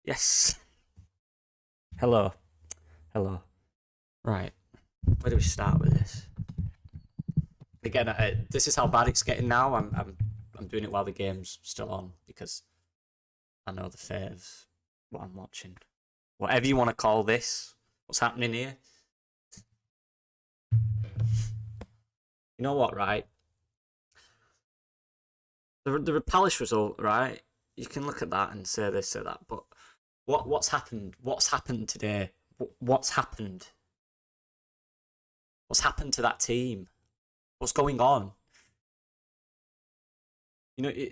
Yes. Hello. Hello. Right. Where do we start with this? Again, this is how bad it's getting now. I'm doing it while the game's still on because I know the fate of what I'm watching. Whatever you want to call this, what's happening here. You know what, right? The Palace result, right? You can look at that and say this, say that, but what's happened? What's happened today? What's happened? What's happened to that team? What's going on? You know, you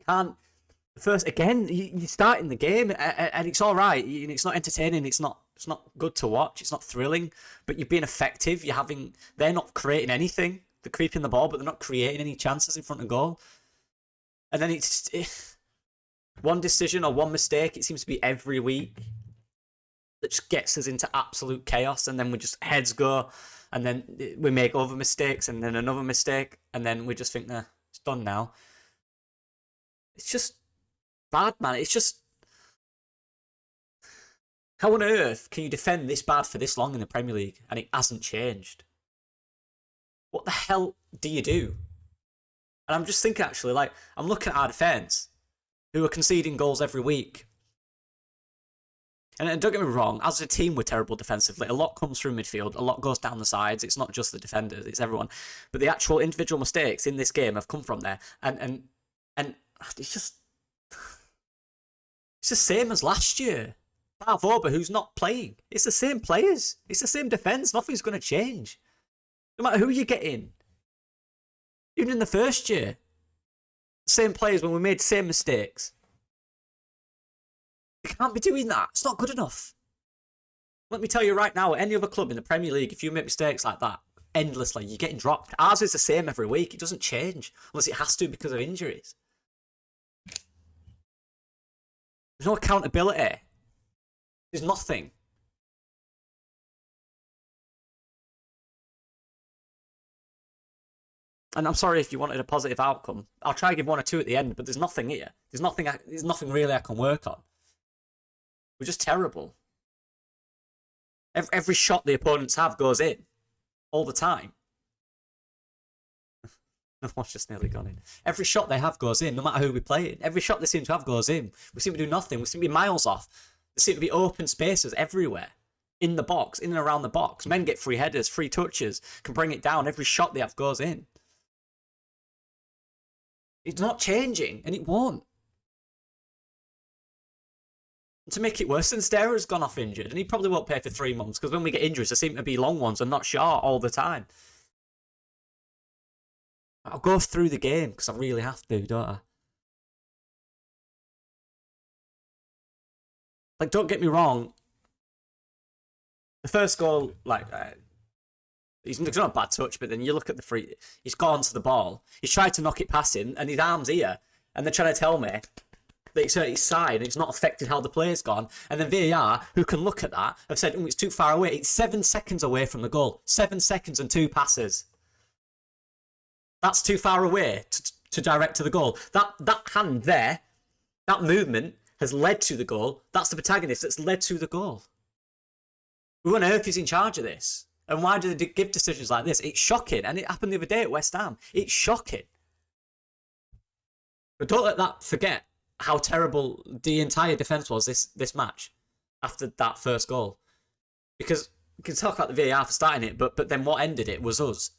can't. First, again, you're starting the game, and it's all right. It's not entertaining. It's not good to watch. It's not thrilling. But you're being effective. You're having. They're not creating anything. They're creeping the ball, but they're not creating any chances in front of goal. And then it's one decision or one mistake. It seems to be every week that just gets us into absolute chaos, and then we just heads go, and then we make other mistakes, and then another mistake, and then we just think, nah, it's done now. It's just bad, man. It's just, how on earth can you defend this bad for this long in the Premier League and it hasn't changed? What the hell do you do? And I'm just thinking, actually, like, I'm looking at our defence, who are conceding goals every week. And don't get me wrong, as a team, we're terrible defensively. A lot comes through midfield, a lot goes down the sides. It's not just the defenders, it's everyone. But the actual individual mistakes in this game have come from there. And it's just, it's the same as last year. Bar Oba, who's not playing. It's the same players. It's the same defence. Nothing's going to change. No matter who you get in. Even in the first year. Same players when we made the same mistakes. You can't be doing that. It's not good enough. Let me tell you right now, at any other club in the Premier League, if you make mistakes like that, endlessly, you're getting dropped. Ours is the same every week. It doesn't change. Unless it has to because of injuries. There's no accountability. There's nothing. And I'm sorry if you wanted a positive outcome. I'll try to give one or two at the end, but there's nothing here. There's nothing really I can work on. We're just terrible. Every shot the opponents have goes in. All the time. One's just nearly gone in. Every shot they have goes in, no matter who we're playing. Every shot they seem to have goes in. We seem to do nothing. We seem to be miles off. There seem to be open spaces everywhere. In the box, in and around the box. Men get free headers, free touches, can bring it down. Every shot they have goes in. It's not changing, and it won't. To make it worse, Stera's gone off injured, and he probably won't play for 3 months, because when we get injuries, they seem to be long ones and not short all the time. I'll go through the game, because I really have to, don't I? Like, don't get me wrong. The first goal, like, it's not a bad touch, but then you look at the free. He's gone to the ball. He's tried to knock it past him, and his arm's here. And they're trying to tell me that it's hurt his side, and it's not affected how the play's gone. And then VAR, who can look at that, have said, oh, it's too far away. It's 7 seconds away from the goal. 7 seconds and 2 passes. That's too far away to direct to the goal. That hand there, that movement has led to the goal. That's the protagonist that's led to the goal. Who on earth is in charge of this? And why do they give decisions like this? It's shocking. And it happened the other day at West Ham. It's shocking. But don't let that forget how terrible the entire defence was this match after that first goal. Because we can talk about the VAR for starting it, but then what ended it was us.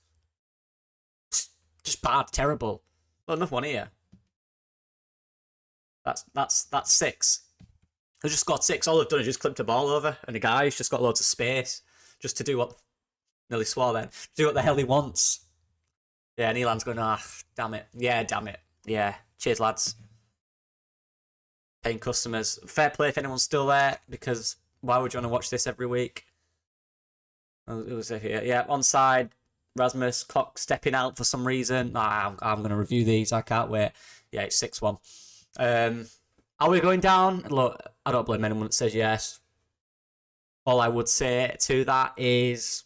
Just bad, terrible. Well, another one here. That's 6. They just got 6. All they've done is just clipped the ball over, and the guy's just got loads of space just to do what. Nearly swore then. Do what the hell he wants. Yeah, and Elan's going, damn it. Yeah, damn it. Yeah. Cheers, lads. Paying customers. Fair play if anyone's still there, because why would you want to watch this every week? It was here. Yeah, onside. Rasmus, clock stepping out for some reason. I'm going to review these. I can't wait. Yeah, it's 6-1. Are we going down? Look, I don't blame anyone that says yes. All I would say to that is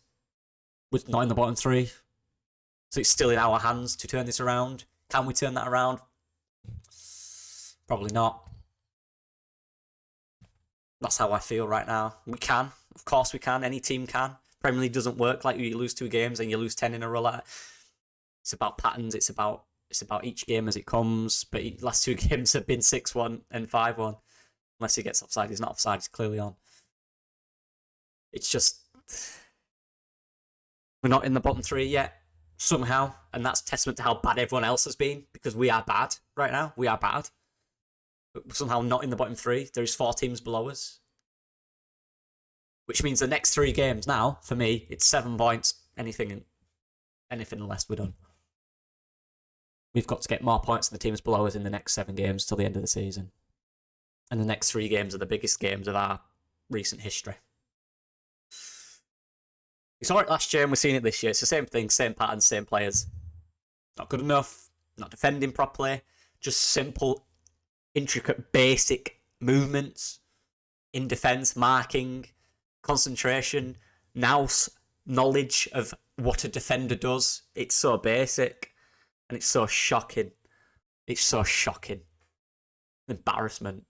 we're not in the bottom 3. So it's still in our hands to turn this around. Can we turn that around? Probably not. That's how I feel right now. We can. Of course we can. Any team can. Premier League doesn't work like you lose 2 games and you lose 10 in a row. It's about patterns. It's about each game as it comes. But the last 2 games have been 6-1 and 5-1. Unless he gets offside. He's not offside. He's clearly on. It's just... We're not in the bottom 3 yet. Somehow. And that's testament to how bad everyone else has been. Because we are bad right now. We are bad. But we're somehow not in the bottom 3. There's 4 teams below us. Which means the next 3 games now, for me, it's 7 points. Anything less, we're done. We've got to get more points than the teams below us in the next 7 games till the end of the season. And the next 3 games are the biggest games of our recent history. We saw it last year and we're seeing it this year. It's the same thing, same pattern, same players. Not good enough, not defending properly, just simple, intricate, basic movements in defence, marking, concentration, nous, knowledge of what a defender does. It's so basic and it's so shocking. It's so shocking. Embarrassment.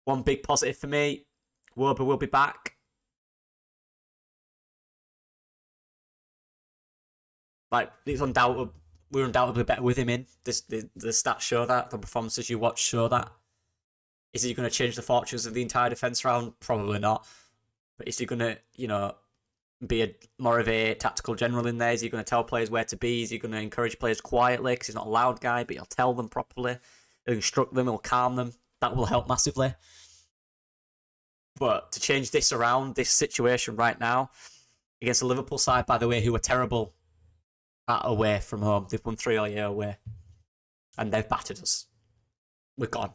One big positive for me, Woba will be back. Like, it's undoubted, we're undoubtedly better with him in. The stats show that. The performances you watch show that. Is he going to change the fortunes of the entire defence round? Probably not. But is he going to, be more of a tactical general in there? Is he going to tell players where to be? Is he going to encourage players quietly? Because he's not a loud guy, but he'll tell them properly. He'll instruct them. He'll calm them. That will help massively. But to change this around, this situation right now, against the Liverpool side, by the way, who are terrible away from home. They've won 3 all year away. And they've battered us. We're gone.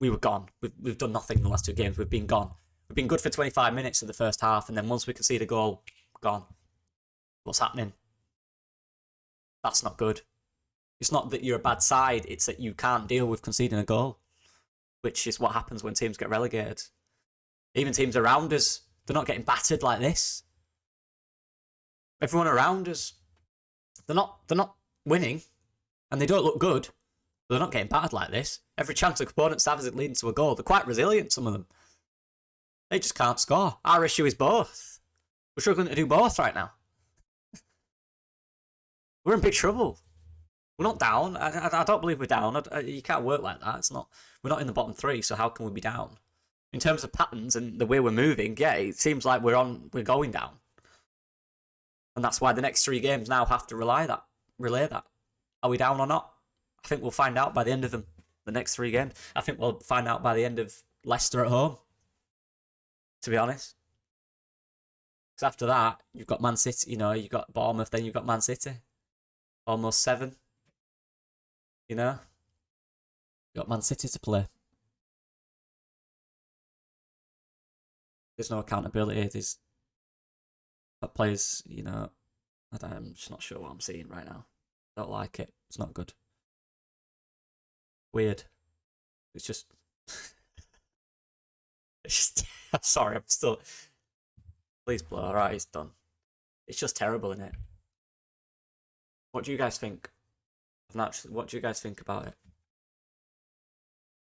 We were gone. We've done nothing in the last 2 games. We've been gone. We've been good for 25 minutes in the first half, and then once we concede a goal, gone. What's happening? That's not good. It's not that you're a bad side, it's that you can't deal with conceding a goal, which is what happens when teams get relegated. Even teams around us, they're not getting battered like this. Everyone around us, they're not winning, and they don't look good. They're not getting battered like this. Every chance the opponents have is it leading to a goal. They're quite resilient, some of them. They just can't score. Our issue is both. We're struggling to do both right now. We're in big trouble. We're not down. I don't believe we're down. You can't work like that. It's not. We're not in the bottom 3, so how can we be down? In terms of patterns and the way we're moving, yeah, it seems like we're going down. And that's why the next 3 games now have to relay that. Are we down or not? I think we'll find out by the end of them. The next 3 games. I think we'll find out by the end of Leicester at home. To be honest. Because after that, you've got Man City, you've got Bournemouth, then you've got Man City. Almost 7. You've got Man City to play. There's no accountability. There's players, I'm just not sure what I'm seeing right now. Don't like it. It's not good. Weird. It's just... I'm sorry, I'm still... Please blow. Alright, it's done. It's just terrible, isn't it? What do you guys think? What do you guys think about it?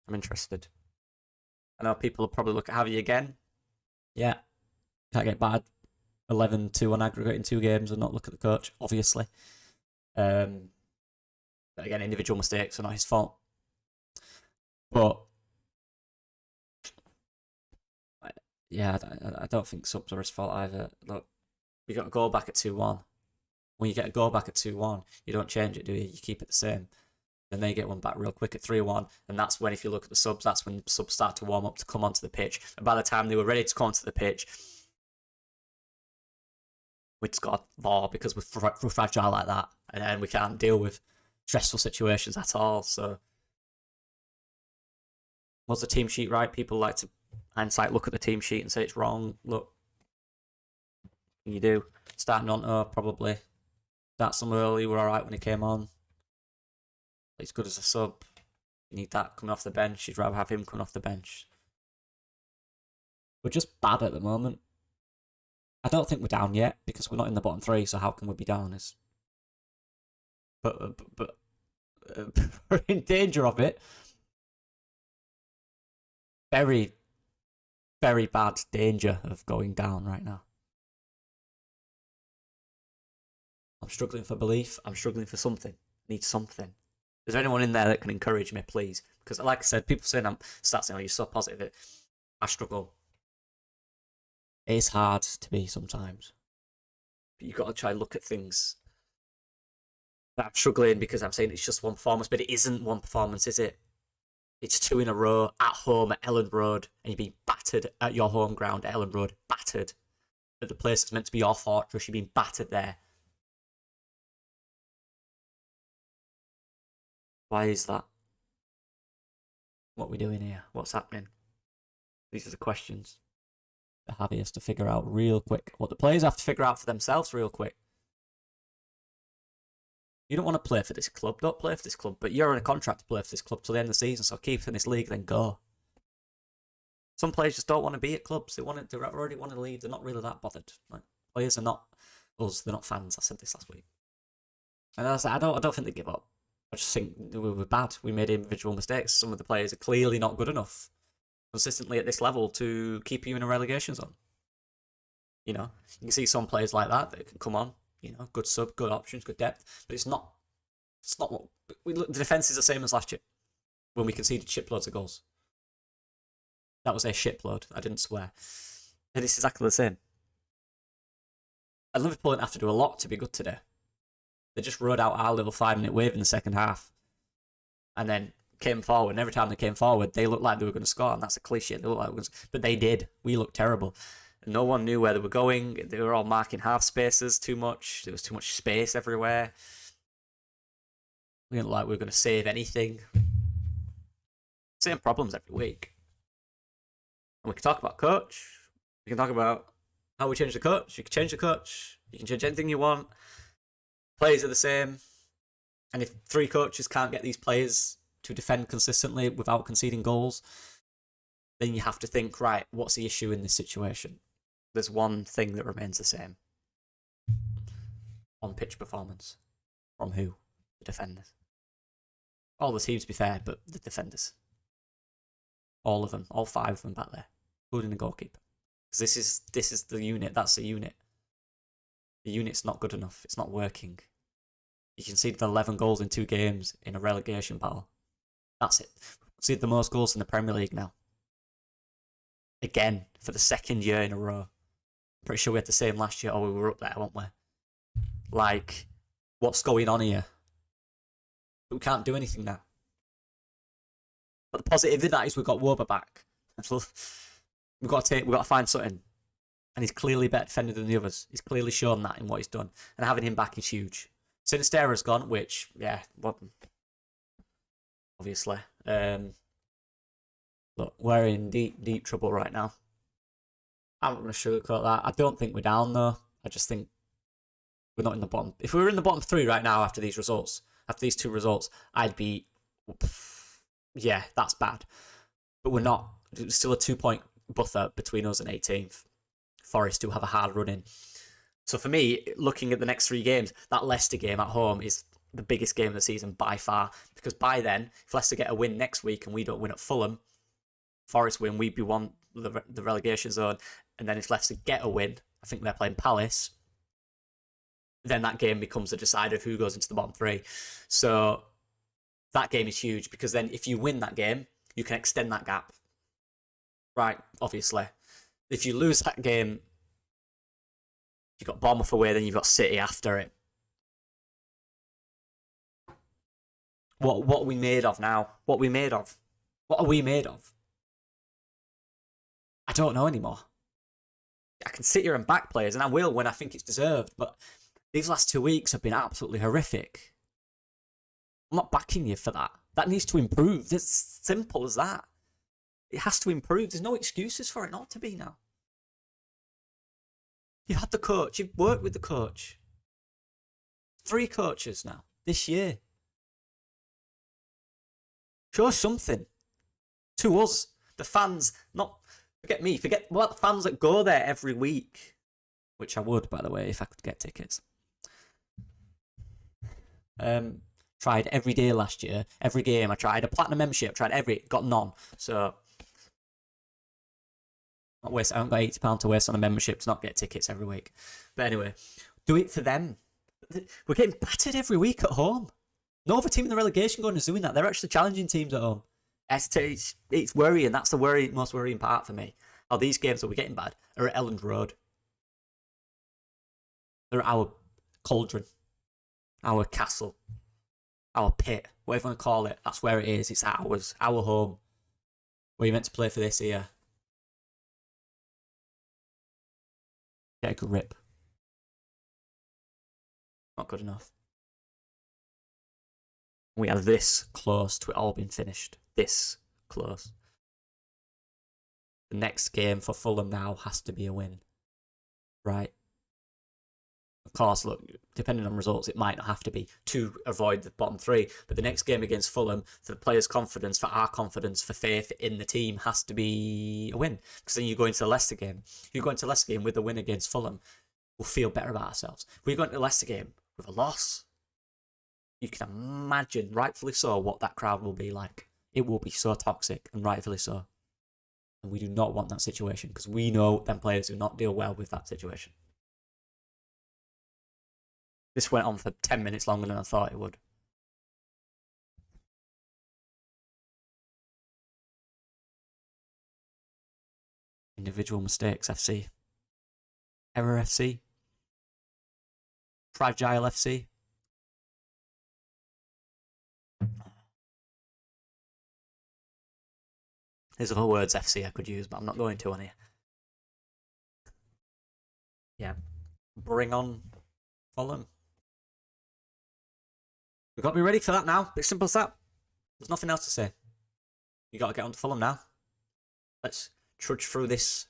I'm interested. I know people will probably look at Javi again. Yeah. Can't get bad. 11-2 on aggregate in 2 games and not look at the coach, obviously. But again, individual mistakes are not his fault. But yeah, I don't think subs are his fault either. Look, we got a goal back at 2-1. When you get a goal back at 2-1, you don't change it, do you? You keep it the same. Then they get one back real quick at 3-1, and that's when, if you look at the subs, that's when the subs start to warm up to come onto the pitch. And by the time they were ready to come onto the pitch, we'd scored 4 because we're fragile like that, and we can't deal with stressful situations at all. So, was the team sheet right? People like to hindsight look at the team sheet and say it's wrong. Look, what can you do? Starting on probably. Start some early, we're alright when he came on. He's good as a sub. You need that coming off the bench. You'd rather have him coming off the bench. We're just bad at the moment. I don't think we're down yet because we're not in the bottom 3. So how can we be down? But we're in danger of it. very, very bad danger of going down right now. I'm struggling for belief. I'm struggling for something. I need something. Is there anyone in there that can encourage me, please? Because, like I said, people saying I'm saying, "Oh, you're so positive." I struggle. It's hard to be sometimes, but you've got to try and look at things. I'm struggling because I'm saying it's just one performance, but it isn't one performance, is it? It's 2 in a row at home at Ellen Road, and you're being battered at your home ground at Ellen Road. Battered at the place that's meant to be your fortress. You're being battered there. Why is that? What are we doing here? What's happening? These are the questions that Javi has to figure out real quick. What the players have to figure out for themselves real quick. You don't want to play for this club. Don't play for this club. But you're in a contract to play for this club till the end of the season. So keep in this league, then go. Some players just don't want to be at clubs. They already want to leave. They're not really that bothered. Like, players are not us. They're not fans. I said this last week. And I don't think they give up. I just think we were bad. We made individual mistakes. Some of the players are clearly not good enough consistently at this level to keep you in a relegation zone. You know, you can see some players like that can come on. You know, good sub, good options, good depth. But it's not what the defence is the same as last year when we conceded shitloads of goals. That was a shitload. I didn't swear. And it's exactly the same. And Liverpool didn't have to do a lot to be good today. They just rode out our little 5-minute wave in the second half. And then came forward. And every time they came forward, they looked like they were going to score. And that's a cliche. They looked like but they did. We looked terrible. No one knew where they were going. They were all marking half spaces too much. There was too much space everywhere. We didn't look like we were going to save anything. Same problems every week. And we can talk about coach. We can talk about how we change the coach. You can change the coach. You can change anything you want. Players are the same. And if 3 coaches can't get these players to defend consistently without conceding goals, then you have to think, right, what's the issue in this situation? There's one thing that remains the same. On-pitch performance. From who? The defenders. All the teams, to be fair, but the defenders. All of them. All 5 of them back there. Including the goalkeeper. Because this is the unit. That's the unit. The unit's not good enough. It's not working. You conceded 11 goals in 2 games in a relegation battle. That's it. Conceded the most goals in the Premier League now. Again, for the 2nd year in a row. Pretty sure we had the same last year. Oh, we were up there, weren't we? Like, what's going on here? We can't do anything now. But the positive in that is we've got Woba back. We've got to find something. And he's clearly better defender than the others. He's clearly shown that in what he's done. And having him back is huge. Sinistera's gone, which, yeah, obviously. Look, we're in deep trouble right now. I'm not going to sugarcoat that. I don't think we're down, though. I just think we're not in the bottom. If we were in the bottom 3 right now after these results, after these 2 results, I'd be, yeah, that's bad. But we're not. There's still a 2-point buffer between us and 18th. Forest do have a hard run in. So for me, looking at the next 3 games, that Leicester game at home is the biggest game of the season by far. Because by then, if Leicester get a win next week and we don't win at Fulham, Forest win, we'd be the relegation zone. And then if Leicester get a win, I think they're playing Palace, then that game becomes a decider of who goes into the bottom 3. So that game is huge because then if you win that game, you can extend that gap. Right, obviously. If you lose that game, you've got Bournemouth away, then you've got City after it. What are we made of now? What are we made of? What are we made of? I don't know anymore. I can sit here and back players, and I will when I think it's deserved, but these last 2 weeks have been absolutely horrific. I'm not backing you for that. That needs to improve. It's simple as that. It has to improve. There's no excuses for it not to be now. You've had the coach. You've worked with the coach. 3 coaches now this year. Show something to us, the fans. Not forget me. Forget what the fans that go there every week, which I would, by the way, if I could get tickets. Tried every day last year, every game. I tried a platinum membership. Tried got none. So Not waste. I haven't got £80 to waste on a membership to not get tickets every week. But anyway, do it for them. We're getting battered every week at home. No other team in the relegation going is doing that. They're actually challenging teams at home. It's worrying. That's the most worrying part for me. How these games that we're getting bad are at Elland Road. They're at our cauldron, our castle, our pit, whatever you want to call it. That's where it is. It's ours, our home. Where you're meant to play for this here. Get a grip. Not good enough. We are this close to it all being finished. This close. The next game for Fulham now has to be a win. Right? Of course, look, depending on results, it might not have to be to avoid the bottom three. But the next game against Fulham, for the players' confidence, for our confidence, for faith in the team, has to be a win. Because then you go into the Leicester game. If you go into the Leicester game with a win against Fulham, we'll feel better about ourselves. If we go into the Leicester game with a loss, you can imagine, rightfully so, what that crowd will be like. It will be so toxic, and rightfully so. And we do not want that situation, because we know them players do not deal well with that situation. This went on for 10 minutes longer than I thought it would. Individual mistakes, FC. Error, FC. Fragile, FC. There's other words, FC, I could use, but I'm not going to on here. Yeah. Bring on Fulham. We've got to be ready for that now. It's simple as that. There's nothing else to say. You got to get on to Fulham now. Let's trudge through this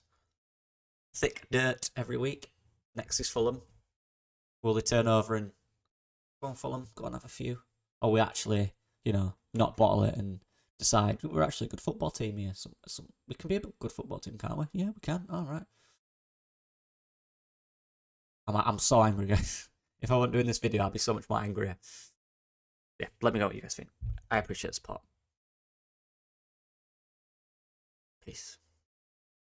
thick dirt every week. Next is Fulham. Will they turn over and go on Fulham? Go and have a few? Or we actually, not bottle it and decide we're actually a good football team here. We can be a good football team, can't we? Yeah, we can. All right. I'm so angry, guys. If I wasn't doing this video, I'd be so much more angrier. Yeah, let me know what you guys think. I appreciate the support. Peace.